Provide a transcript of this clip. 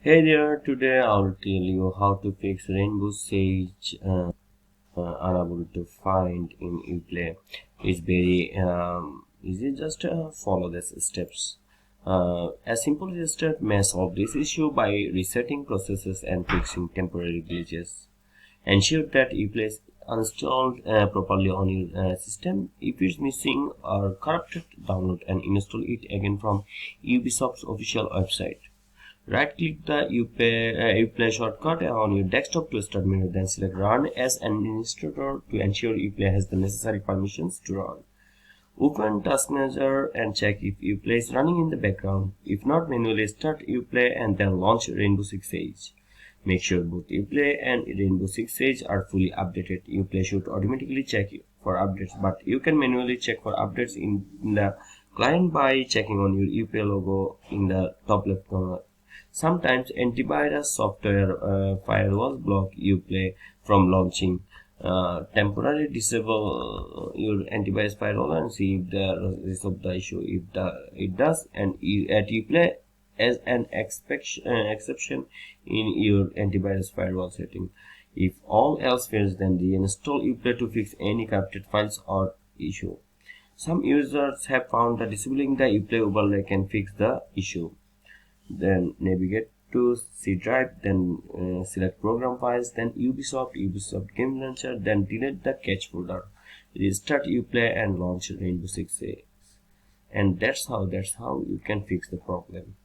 Hey there, today I'll tell you how to fix Rainbow Sage unable to find in Uplay. It's very easy, just follow these steps. A simple step may solve this issue by resetting processes and fixing temporary glitches. Ensure that Uplay is installed properly on your system. If it's missing or corrupted, download and install it again from Ubisoft's official website. Right-click the Uplay shortcut on your desktop to start menu, then select Run as an administrator to ensure Uplay has the necessary permissions to run. Open Task Manager and check if Uplay is running in the background. If not, manually start Uplay and then launch Rainbow Six Siege. Make sure both Uplay and Rainbow Six Siege are fully updated. Uplay should automatically check for updates, but you can manually check for updates in the client by checking on your Uplay logo in the top left corner. Sometimes antivirus software firewalls block Uplay from launching. Temporarily disable your antivirus firewall and see if the resolve the issue. If it does, and at Uplay as an exception in your antivirus firewall setting. If all else fails, then reinstall Uplay to fix any corrupted files or issue. Some users have found that disabling the Uplay overlay can fix the issue. Then navigate to C drive, then select program files, then Ubisoft Game Launcher, then delete the cache folder. Restart Uplay and launch Rainbow Six Siege. And that's how you can fix the problem.